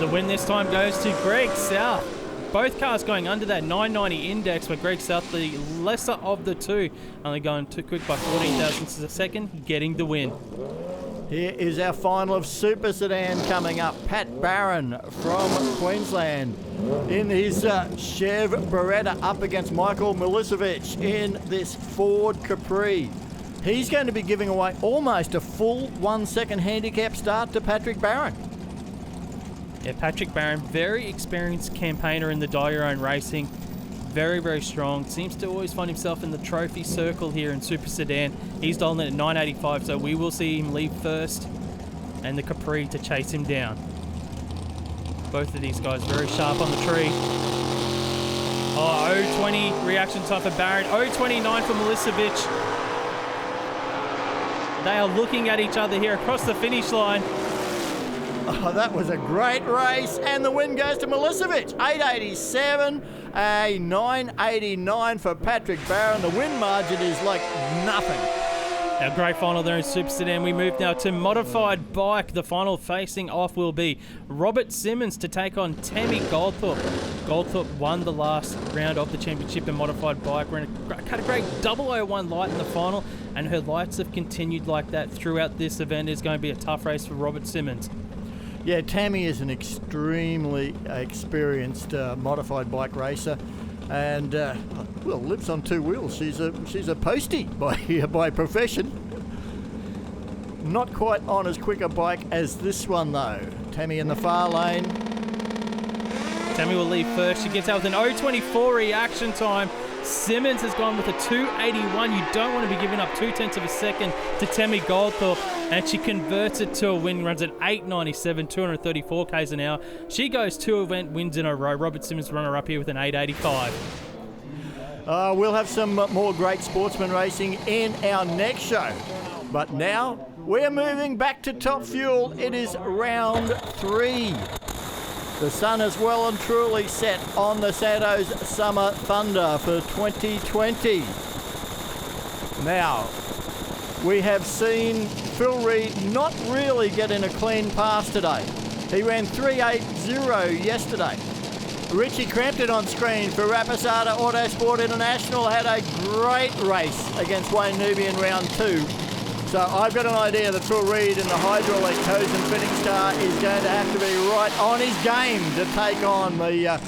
Speaker 4: The win this time goes to Greg South. Both cars going under that 990 index, but Greg South, the lesser of the two, only going too quick by 14 thousandths a second, getting the win.
Speaker 1: Here is our final of Super Sedan coming up. Pat Barron from Queensland in his Chev Beretta up against Michael Milicevic in this Ford Capri. He's going to be giving away almost a full 1 second handicap start to Patrick Barron.
Speaker 4: Yeah, Patrick Barron, very experienced campaigner in the Dye-Your-Own racing. Very, very strong. Seems to always find himself in the trophy circle here in Super Sedan. He's dialed in at 985, so we will see him leave first, and the Capri to chase him down. Both of these guys very sharp on the tree. Oh, 0.20 reaction time for Barron. 0.29 for Milicevic. They are looking at each other here across the finish line.
Speaker 1: Oh, that was a great race, and the win goes to Milicevic. 887, a 989 for Patrick Barron. The win margin is like nothing.
Speaker 4: Our great final there in Super Sedan. We move now to modified bike. The final facing off will be Robert Simmons to take on Tammy Goldthorpe. Goldthorpe won the last round of the championship in modified bike. We're in a great 001 light in the final, and her lights have continued like that throughout this event. It's going to be a tough race for Robert Simmons.
Speaker 1: Yeah, Tammy is an extremely experienced modified bike racer, and well, lives on two wheels. She's a postie by profession. Not quite on as quick a bike as this one though. Tammy in the far lane.
Speaker 4: Tammy will leave first. She gets out with an 0.24 reaction time. Simmons has gone with a 2.81. You don't want to be giving up 0.2 of a second to Tammy Goldthorpe, and she converts it to a win, runs at 8.97, 234 k's an hour. She goes 2 event wins in a row. Robert Simmons runner up here with an 8.85.
Speaker 1: We'll have some more great sportsman racing in our next show. But now we're moving back to Top Fuel. It is round 3. The sun is well and truly set on the Santos Summer Thunder for 2020. Now, we have seen Phil Reid not really get in a clean pass today. He ran 3.80 yesterday. Richie Crampton on screen for Rapisada Autosport International had a great race against Wayne Newby in round 2. So I've got an idea that Phil Reid in the hydraulic Cozen fitting star is going to have to be right on his game to take on the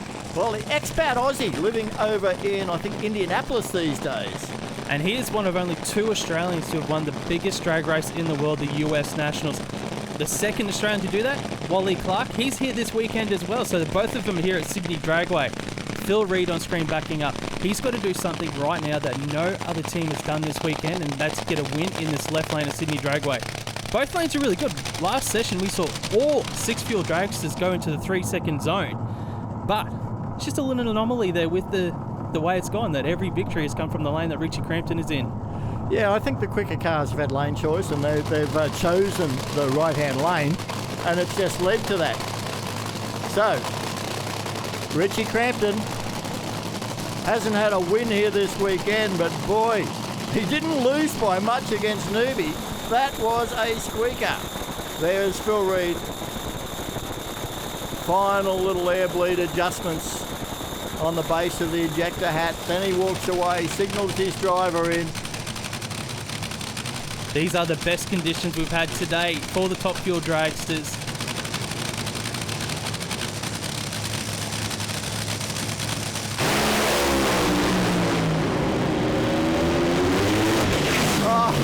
Speaker 1: expat Aussie living over in, I think, Indianapolis these days.
Speaker 4: And he is one of only 2 Australians to have won the biggest drag race in the world, the US Nationals. The second Australian to do that, Wally Clark, he's here this weekend as well. So both of them are here at Sydney Dragway. Phil Reed on screen backing up. He's got to do something right now that no other team has done this weekend, and that's get a win in this left lane of Sydney Dragway. Both lanes are really good. Last session, we saw all 6 fuel dragsters go into the 3-second zone. But it's just a little anomaly there with the way it's gone, that every victory has come from the lane that Richie Crampton is in.
Speaker 1: Yeah, I think the quicker cars have had lane choice, and they've chosen the right-hand lane, and it's just led to that. So, Richie Crampton hasn't had a win here this weekend, but boy, he didn't lose by much against Newby. That was a squeaker. There's Phil Reed. Final little air bleed adjustments on the base of the ejector hat. Then he walks away, signals his driver in.
Speaker 4: These are the best conditions we've had today for the Top Fuel dragsters.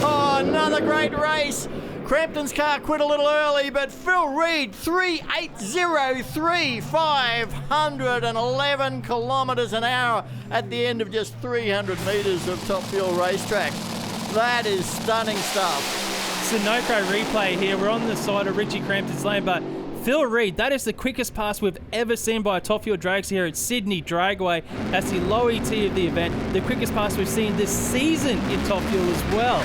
Speaker 1: Oh, another great race. Crampton's car quit a little early, but Phil Reed, 3.803, 511 kilometres an hour at the end of just 300 metres of Top Fuel racetrack. That is stunning stuff.
Speaker 4: Sunoco replay here. We're on the side of Richie Crampton's lane, but Phil Reed, that is the quickest pass we've ever seen by a Top Fuel dragster here at Sydney Dragway. That's the low ET of the event. The quickest pass we've seen this season in Top Fuel as well.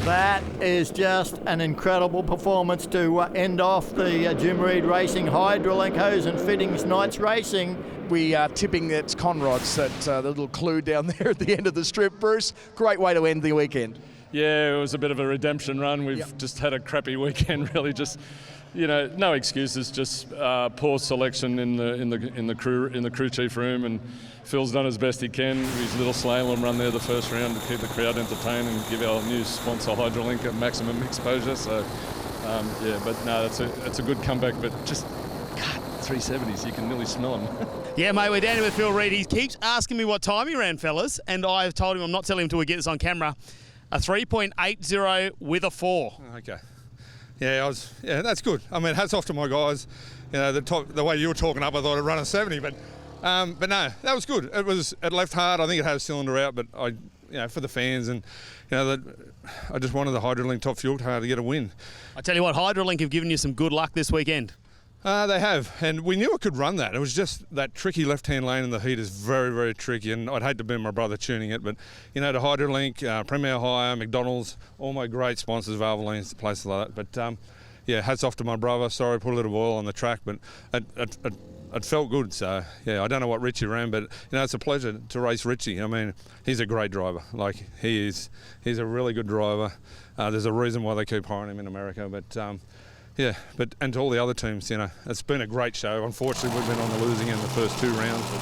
Speaker 1: That is just an incredible performance to end off the Jim Reed Racing Hydralink Hose and Fittings Nights Racing.
Speaker 2: We are tipping it's Conrod's, that the little clue down there at the end of the strip. Bruce, great way to end the weekend.
Speaker 7: Yeah, it was a bit of a redemption run. We've just had a crappy weekend, really. Just, no excuses. Just poor selection in the crew chief room, and Phil's done as best he can. His little slalom run there the first round to keep the crowd entertained and give our new sponsor Hydralink a maximum exposure. So, but no, it's a good comeback. But just 370s, you can nearly smell them.
Speaker 5: Yeah, mate, we're down here with Phil Reed. He keeps asking me what time he ran, fellas, and I've told him I'm not telling him until we get this on camera. A 3.80 with a 4.
Speaker 8: Okay. Yeah, that's good. I mean, hats off to my guys. The way you were talking up, I thought I'd run a 70, but no, that was good. It left hard. I think it had a cylinder out, but for the fans, and I just wanted the Hydralink Top Fuel car to get a win.
Speaker 5: I tell you what, Hydralink have given you some good luck this weekend.
Speaker 8: They have, and we knew it could run that. It was just that tricky left-hand lane in the heat is very, very tricky, and I'd hate to be my brother tuning it, but, the Hydralink, Premier Hire, McDonald's, all my great sponsors, Valvoline's, places like that. But, hats off to my brother. Sorry, I put a little oil on the track, but it felt good. So, I don't know what Richie ran, but, it's a pleasure to race Richie. I mean, he's a great driver. Like, he's a really good driver. There's a reason why they keep hiring him in America, but... and to all the other teams, it's been a great show. Unfortunately, we've been on the losing end the first 2 rounds. But,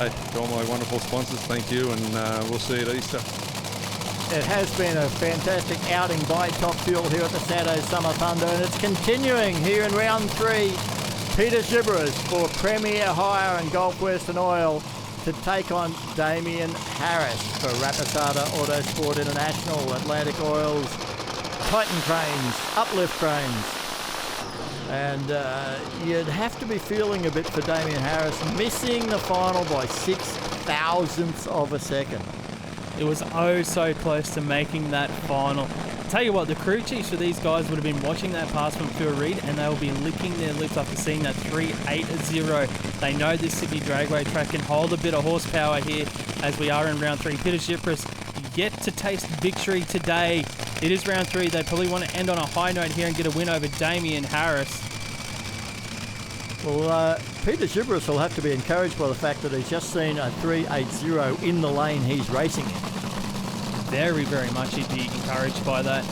Speaker 8: hey, to all my wonderful sponsors, thank you, and we'll see you at Easter.
Speaker 1: It has been a fantastic outing by Top Fuel here at the Santos Summer Thunder, and it's continuing here in round 3. Peter Gibberas for Premier Hire and Gulf Western Oil to take on Damien Harris for Rapisada Autosport International, Atlantic Oils, Titan Cranes, Uplift Cranes. And you'd have to be feeling a bit for Damien Harris, missing the final by 6 thousandths of a second.
Speaker 4: It was so close to making that final. Tell you what, the crew chiefs for these guys would have been watching that pass from Phil Reed, and they will be licking their lips after seeing that 3.80. They know this Sydney Dragway track can hold a bit of horsepower here as we are in round 3. Peter Gibberas yet to taste victory today. It is round 3. They probably want to end on a high note here and get a win over Damien Harris.
Speaker 1: Well, Peter Gibberas will have to be encouraged by the fact that he's just seen a 3.80 in the lane he's racing in.
Speaker 4: Very, very much he'd be encouraged by that.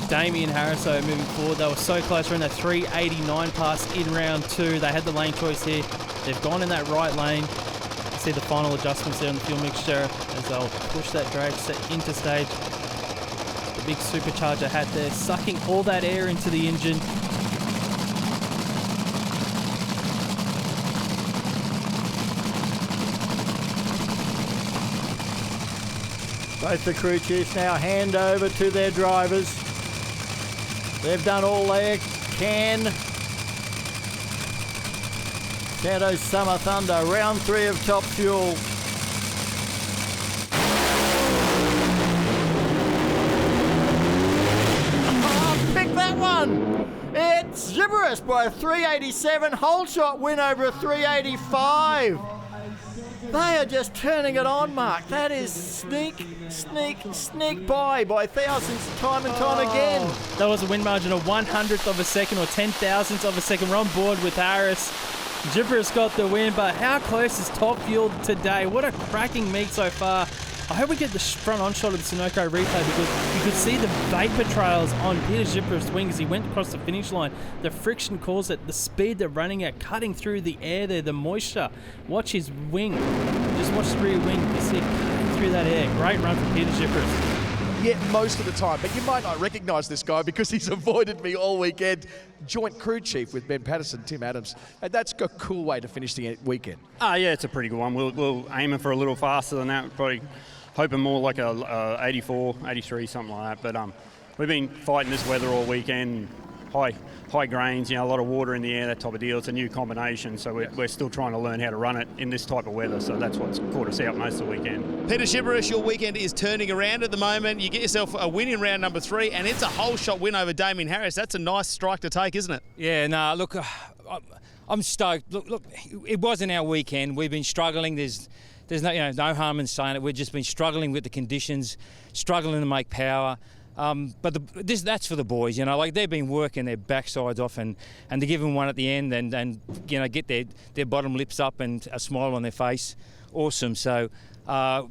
Speaker 4: Damien Harris, though, moving forward, they were so close around that 3.89 pass in round 2. They had the lane choice here. They've gone in that right lane. See the final adjustments there on the fuel mixture as they'll push that dragster into stage. The big supercharger hat there, sucking all that air into the engine.
Speaker 1: Both the crew chiefs now hand over to their drivers. They've done all they can. Santos Summer Thunder, round 3 of Top Fuel. Pick that one! It's Gibberish by a 387, whole shot win over a 385. They are just turning it on, Mark. That is sneak by thousands time and time again.
Speaker 4: That was a win margin of 1/100th of a second or 10,000ths of a second. We're on board with Harris. Gibberish got the win, but how close is Top Fuel today? What a cracking meet so far. I hope we get the front-on shot of the Sunoco replay because you could see the vapour trails on Peter Gibberich's wing as he went across the finish line. The friction caused it, the speed they're running at, cutting through the air there, the moisture. Watch his wing. Just watch the rear wing. You see it cutting through that air. Great run from Peter Gibberish.
Speaker 2: Yeah, most of the time. But you might not recognise this guy because he's avoided me all weekend. Joint crew chief with Ben Patterson, Tim Adams. And that's a cool way to finish the weekend.
Speaker 15: Yeah, it's a pretty good one. We'll aiming for a little faster than that. Probably hoping more like a 84, 83, something like that. But we've been fighting this weather all weekend. High grains, a lot of water in the air, that type of deal. It's a new combination, so we're still trying to learn how to run it in this type of weather. So that's what's caught us out most of the weekend.
Speaker 5: Peter Gibberish, your weekend is turning around at the moment. You get yourself a win in round number 3, and it's a whole shot win over Damien Harris. That's a nice strike to take, isn't it?
Speaker 16: Yeah, no, look, I'm stoked. Look, it wasn't our weekend. We've been struggling. There's no harm in saying it. We've just been struggling with the conditions, struggling to make power. But that's for the boys, they've been working their backsides off and to give them one at the end and get their bottom lips up and a smile on their face. Awesome. So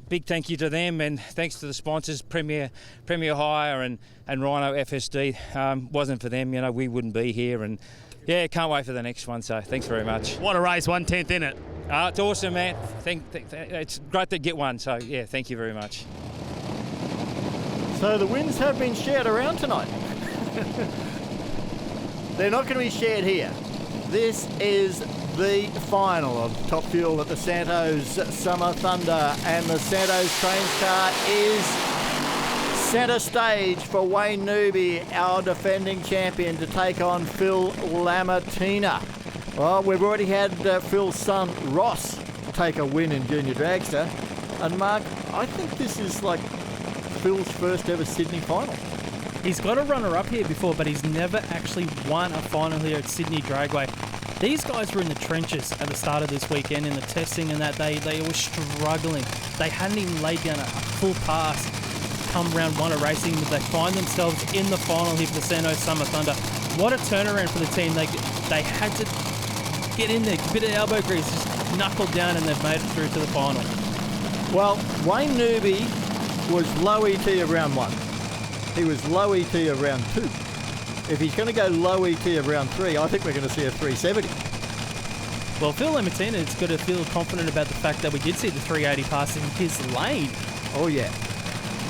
Speaker 16: big thank you to them and thanks to the sponsors, Premier Hire and Rhino FSD. Wasn't for them, we wouldn't be here. And yeah, can't wait for the next one. So thanks very much.
Speaker 5: What a race, 1/10 in it.
Speaker 16: It's awesome, man. It's great to get one. So yeah, thank you very much.
Speaker 1: So the wins have been shared around tonight. They're not going to be shared here. This is the final of Top Fuel at the Santos Summer Thunder, and the Santos Trains car is centre stage for Wayne Newby, our defending champion, to take on Phil Lamartina. Well, we've already had Phil's son Ross take a win in Junior Dragster, and Mark, I think this is like Phil's first ever Sydney final.
Speaker 4: He's got a runner-up here before, but he's never actually won a final here at Sydney Dragway. These guys were in the trenches at the start of this weekend in the testing, and that they were struggling. They hadn't even laid down a full pass come round 1 of racing, but they find themselves in the final here for the Santos Summer Thunder. What a turnaround for the team. They had to get in there, a bit of elbow grease, just knuckled down, and they've made it through to the final.
Speaker 1: Well, Wayne Newby was low ET of round 1. He was low ET of round 2. If he's going to go low ET of round 3, I think we're going to see a 370.
Speaker 4: Well, Phil Lamartina has got to feel confident about the fact that we did see the 380 pass in his lane.
Speaker 1: Oh, yeah.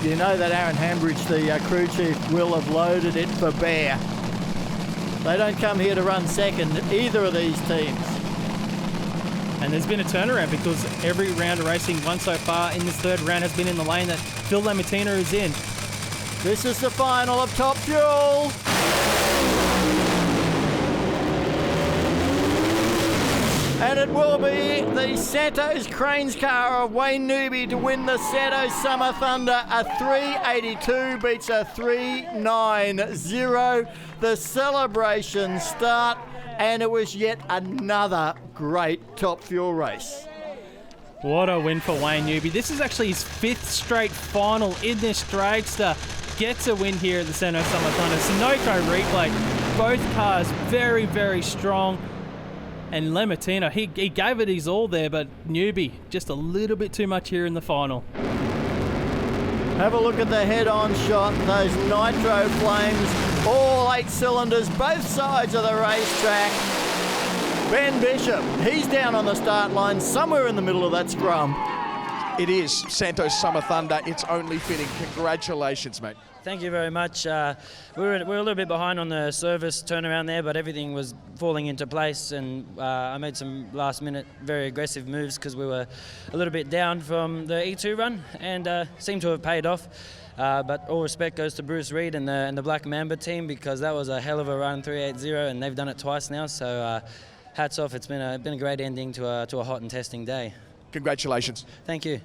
Speaker 1: You know that Aaron Hambridge, the crew chief, will have loaded it for bear. They don't come here to run second, either of these teams.
Speaker 4: And there's been a turnaround because every round of racing won so far in this third round has been in the lane that Phil Lamartina is in.
Speaker 1: This is the final of Top Fuel. And it will be the Santos Cranes car of Wayne Newby to win the Santos Summer Thunder. A 382 beats a 390. The celebrations start, and it was yet another great Top Fuel race.
Speaker 4: What a win for Wayne Newby. This is actually his 5th straight final in this dragster. Gets a win here at the Santos Summer Thunder. Sunoco replay. Both cars very, very strong. And Lamartina, he gave it his all there, but Newby just a little bit too much here in the final.
Speaker 1: Have a look at the head-on shot. Those nitro flames, all 8 cylinders, both sides of the racetrack. Ben Bishop, he's down on the start line, somewhere in the middle of that scrum.
Speaker 2: It is Santos Summer Thunder. It's only fitting. Congratulations, mate.
Speaker 11: Thank you very much. We're a little bit behind on the service turnaround there, but everything was falling into place, and I made some last-minute, very aggressive moves because we were a little bit down from the E2 run, and seemed to have paid off. But all respect goes to Bruce Reed and the Black Mamba team, because that was a hell of a run, 380, and they've done it twice now. So hats off. It's been a great ending to a hot and testing day.
Speaker 2: Congratulations.
Speaker 11: Thank you.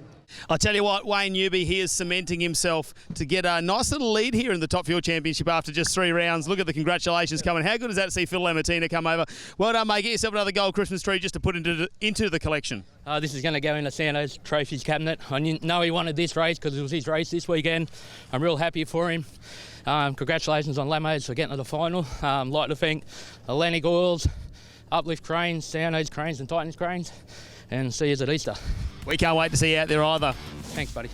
Speaker 5: I'll tell you what, Wayne Newby, he is cementing himself to get a nice little lead here in the Top Fuel Championship after just 3 rounds. Look at the congratulations coming. How good is that to see Phil Lamartina come over? Well done, mate. Get yourself another gold Christmas tree just to put into the collection.
Speaker 3: This is going to go in the Santos trophies cabinet. I know he wanted this race because it was his race this weekend. I'm real happy for him. Congratulations on Lamos for getting to the final. Like to thank Atlantic Oils, Uplift Cranes, Santos Cranes and Titans Cranes, and see you at Easter.
Speaker 5: We can't wait to see you out there either.
Speaker 3: Thanks, buddy.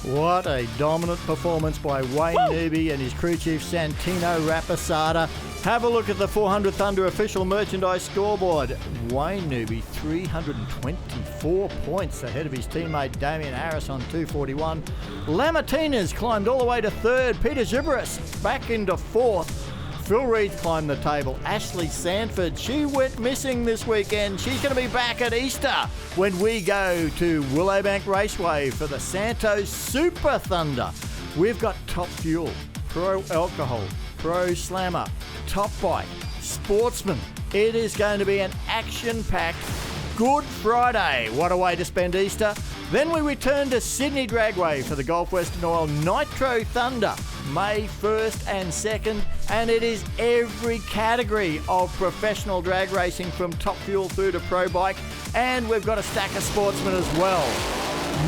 Speaker 1: What a dominant performance by Wayne Newby and his crew chief Santino Rapisada. Have a look at the 400 Thunder official merchandise scoreboard. Wayne Newby 324 points ahead of his teammate Damien Harris on 241. Lamartina's climbed all the way to 3rd. Peter Ziberis back into 4th. Phil Reed climbed the table. Ashley Sanford, she went missing this weekend. She's going to be back at Easter when we go to Willowbank Raceway for the Santos Super Thunder. We've got Top Fuel, Pro Alcohol, Pro Slammer, Top Bike, Sportsman. It is going to be an action-packed Good Friday. What a way to spend Easter. Then we return to Sydney Dragway for the Gulf Western Oil Nitro Thunder, May 1st and 2nd, and it is every category of professional drag racing from Top Fuel through to Pro Bike, and we've got a stack of sportsmen as well.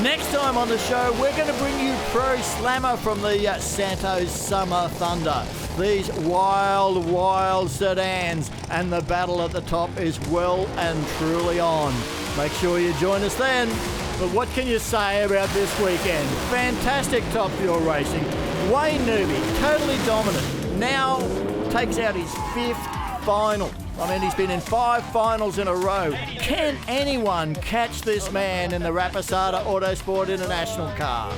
Speaker 1: Next time on the show, we're going to bring you Pro Slammer from the Santos Summer Thunder. These wild, wild sedans, and the battle at the top is well and truly on. Make sure you join us then. But what can you say about this weekend? Fantastic Top Fuel racing. Wayne Newby, totally dominant, now takes out his 5th final. I mean, he's been in 5 finals in a row. Can anyone catch this man in the Rapisada Autosport International car?